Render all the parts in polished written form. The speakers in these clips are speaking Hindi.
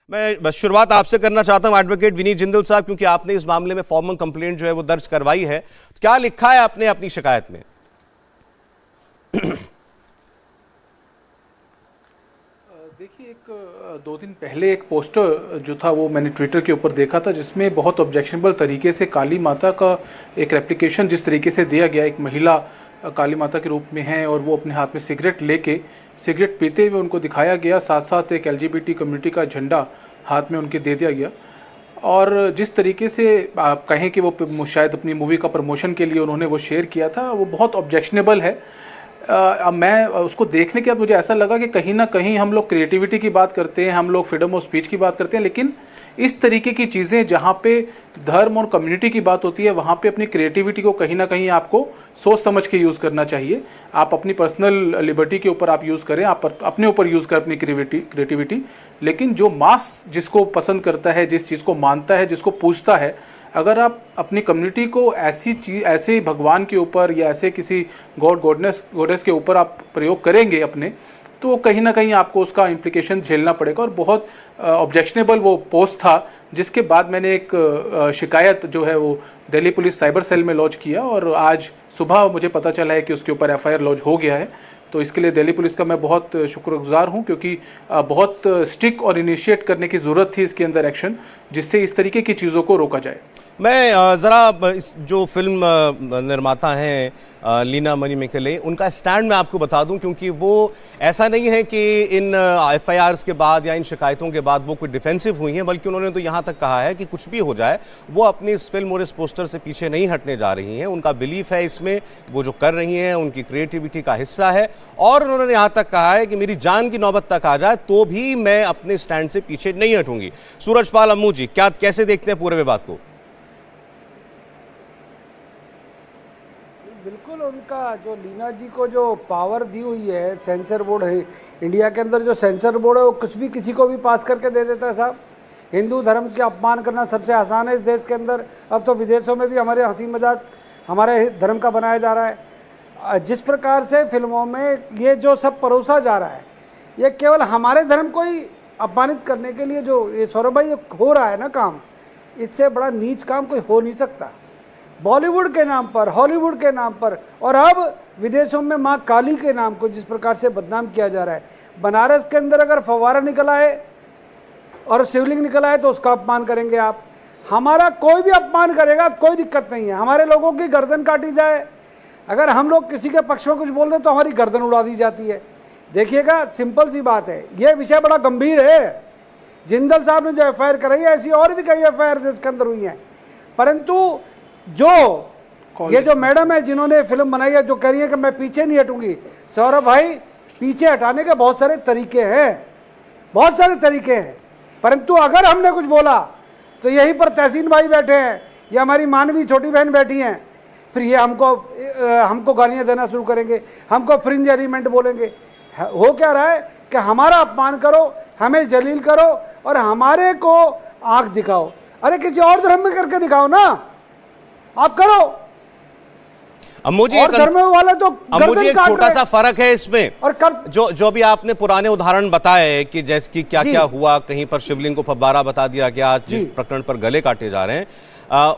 मैं बस शुरुआत आपसे करना चाहता हूं एडवोकेट विनीत जिंदल साहब, क्योंकि आपने इस मामले में फॉर्मल कंप्लेंट जो है वो दर्ज करवाई है। तो क्या लिखा है आपने अपनी शिकायत में? देखिए, एक 2 दिन पहले एक पोस्टर जो था वो मैंने ट्विटर के ऊपर देखा था, जिसमें बहुत ऑब्जेक्शनेबल तरीके से काली माता का एक रेप्लिकेशन जिस तरीके से दिया गया, एक महिला काली माता के रूप में है और वो अपने हाथ में सिगरेट लेके सिगरेट पीते हुए उनको दिखाया गया, साथ साथ एक LGBT कम्युनिटी का झंडा हाथ में उनके दे दिया गया। और जिस तरीके से आप कहें कि वो शायद अपनी मूवी का प्रमोशन के लिए उन्होंने वो शेयर किया था, वो बहुत ऑब्जेक्शनेबल है। अब मैं उसको देखने के बाद मुझे ऐसा लगा कि कहीं ना कहीं हम लोग क्रिएटिविटी की बात करते हैं, हम लोग फ्रीडम ऑफ स्पीच की बात करते हैं, लेकिन इस तरीके की चीज़ें जहाँ पे धर्म और कम्युनिटी की बात होती है, वहाँ पे अपनी क्रिएटिविटी को कहीं ना कहीं आपको सोच समझ के यूज़ करना चाहिए। आप अपनी पर्सनल लिबर्टी के ऊपर आप यूज़ करें, आप अपने ऊपर यूज़ करें अपनी क्रिएटिविटी, लेकिन जो मास जिसको पसंद करता है, जिस चीज़ को मानता है, जिसको पूछता है, अगर आप अपनी कम्युनिटी को ऐसी चीज, ऐसे भगवान के ऊपर या ऐसे किसी गॉडेस के ऊपर आप प्रयोग करेंगे अपने, तो कहीं ना कहीं आपको उसका इम्प्लीकेशन झेलना पड़ेगा। और बहुत ऑब्जेक्शनेबल वो पोस्ट था, जिसके बाद मैंने एक शिकायत जो है वो दिल्ली पुलिस साइबर सेल में लॉन्च किया और आज सुबह मुझे पता चला है कि उसके ऊपर FIR लॉन्च हो गया है। तो इसके लिए दिल्ली पुलिस का मैं बहुत शुक्रगुजार हूं, क्योंकि बहुत स्ट्रिक्ट और इनिशिएट करने की ज़रूरत थी इसके अंदर एक्शन, जिससे इस तरीके की चीज़ों को रोका जाए। मैं ज़रा इस जो फिल्म निर्माता हैं लीना मणिमेकले, उनका स्टैंड मैं आपको बता दूं, क्योंकि वो ऐसा नहीं है कि इन FIRs के बाद या इन शिकायतों के बाद वो कोई डिफेंसिव हुई हैं, बल्कि उन्होंने तो यहाँ तक कहा है कि कुछ भी हो जाए वो अपनी इस फिल्म और इस पोस्टर से पीछे नहीं हटने जा रही हैं। उनका बिलीफ है इसमें, वो जो कर रही हैं उनकी क्रिएटिविटी का हिस्सा है, और उन्होंने यहाँ तक कहा है कि मेरी जान की नौबत तक आ जाए तो भी मैं अपने स्टैंड से पीछे नहीं हटूंगी। सूरजपाल अम्मू जी, क्या कैसे देखते हैं पूरे विवाद को? बिल्कुल, उनका जो लीना जी को जो पावर दी हुई है, सेंसर बोर्ड है इंडिया के अंदर, जो सेंसर बोर्ड है वो कुछ भी किसी को भी पास करके दे देता है साहब। हिंदू धर्म के अपमान करना सबसे आसान है इस देश के अंदर। अब तो विदेशों में भी हमारे हंसी मजाक हमारे धर्म का बनाया जा रहा है। जिस प्रकार से फिल्मों में ये जो सब परोसा जा रहा है, ये केवल हमारे धर्म को ही अपमानित करने के लिए जो ये सौरभ भाई हो रहा है ना काम, इससे बड़ा नीच काम कोई हो नहीं सकता। बॉलीवुड के नाम पर, हॉलीवुड के नाम पर, और अब विदेशों में माँ काली के नाम को जिस प्रकार से बदनाम किया जा रहा है। बनारस के अंदर अगर फव्वारा निकल आए और शिवलिंग निकल आए तो उसका अपमान करेंगे आप। हमारा कोई भी अपमान करेगा, कोई दिक्कत नहीं है। हमारे लोगों की गर्दन काटी जाए, अगर हम लोग किसी के पक्ष में कुछ बोल दें तो हमारी गर्दन उड़ा दी जाती है। देखिएगा, सिंपल सी बात है, ये विषय बड़ा गंभीर है। जिंदल साहब ने जो FIR कराई है, ऐसी और भी कई FIR देश के अंदर हुई हैं, परंतु जो ये जो मैडम है जिन्होंने फिल्म बनाई है, जो कह रही है कि मैं पीछे नहीं हटूंगी, सौरभ भाई, पीछे हटाने के बहुत सारे तरीके हैं, बहुत सारे तरीके हैं। परंतु अगर हमने कुछ बोला तो यहीं पर तहसीन भाई बैठे हैं या हमारी मानवी छोटी बहन बैठी हैं, फिर ये हमको गालियां देना शुरू करेंगे, हमको फ्रिंज एलिमेंट बोलेंगे। हो क्या रहा है कि हमारा अपमान करो, हमें जलील करो और हमारे को आंख दिखाओ। अरे किसी और धर्म में करके दिखाओ ना, आप करो। अम्मू जी, और धर्म वाले तो अम्मू जी, एक छोटा सा फर्क है इसमें, और जो भी आपने पुराने उदाहरण बताए कि जैसे कि क्या क्या हुआ, कहीं पर शिवलिंग को फव्वारा बता दिया गया, जिस प्रकरण पर गले काटे जा रहे हैं,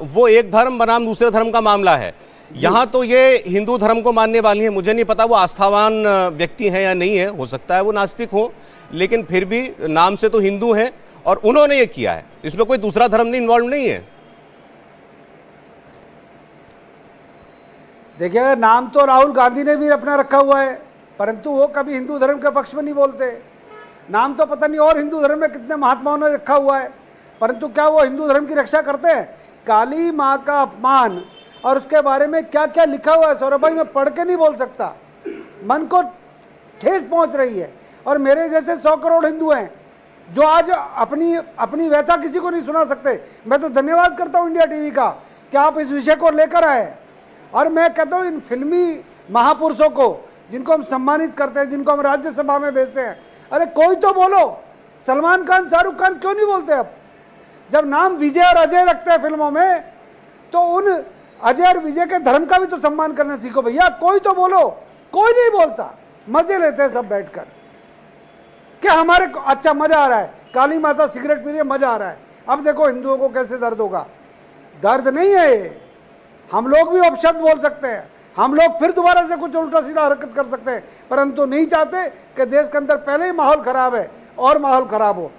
वो एक धर्म बनाम दूसरे धर्म का मामला है। यहाँ तो ये हिंदू धर्म को मानने वाली है। मुझे नहीं पता वो आस्थावान व्यक्ति है या नहीं है, हो सकता है वो नास्तिक हो, लेकिन फिर भी नाम से तो हिंदू है और उन्होंने ये किया है। इसमें कोई दूसरा धर्म नहीं इन्वॉल्व नहीं है। देखिए, नाम तो राहुल गांधी ने भी अपना रखा हुआ है, परंतु वो कभी हिंदू धर्म के पक्ष में नहीं बोलते। नाम तो पता नहीं और हिंदू धर्म में कितने महात्माओं ने रखा हुआ है, परंतु क्या वो हिंदू धर्म की रक्षा करते हैं? काली माँ का अपमान और उसके बारे में क्या क्या लिखा हुआ है सौरभ भाई, मैं पढ़ के नहीं बोल सकता, मन को ठेस पहुंच रही है। और मेरे जैसे 100 करोड़ हिंदू हैं जो आज अपनी व्यथा किसी को नहीं सुना सकते। मैं तो धन्यवाद करता हूँ इंडिया TV का कि आप इस विषय को लेकर आए। और मैं कहता हूँ इन फिल्मी महापुरुषों को, जिनको हम सम्मानित करते हैं, जिनको हम राज्यसभा में भेजते हैं, अरे कोई तो बोलो। सलमान खान, शाहरुख खान क्यों नहीं बोलते? अब जब नाम विजय और अजय रखते हैं फिल्मों में, तो उन अजय और विजय के धर्म का भी तो सम्मान करना सीखो भैया। कोई तो बोलो। कोई नहीं बोलता, मजे लेते हैं सब बैठकर। क्या हमारे को अच्छा मजा आ रहा है, काली माता सिगरेट पी रही है, मजा आ रहा है। अब देखो हिंदुओं को कैसे दर्द होगा। दर्द नहीं है ये, हम लोग भी अपशब्द बोल सकते हैं, हम लोग फिर दोबारा से कुछ उल्टा सीधा हरकत कर सकते हैं, परंतु नहीं चाहते कि देश के अंदर पहले ही माहौल खराब है और माहौल खराब हो।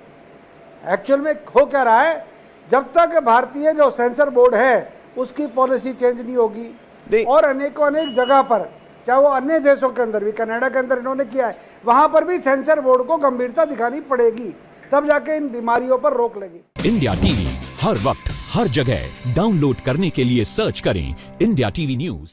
एक्चुअल में हो क्या रहा है, जब तक भारतीय जो सेंसर बोर्ड है उसकी पॉलिसी चेंज नहीं होगी, और अनेक जगह पर, चाहे वो अन्य देशों के अंदर भी, कनाडा के अंदर इन्होंने किया है, वहां पर भी सेंसर बोर्ड को गंभीरता दिखानी पड़ेगी, तब जाके इन बीमारियों पर रोक लगी। इंडिया टीवी हर वक्त हर जगह डाउनलोड करने के लिए सर्च करें इंडिया टीवी न्यूज।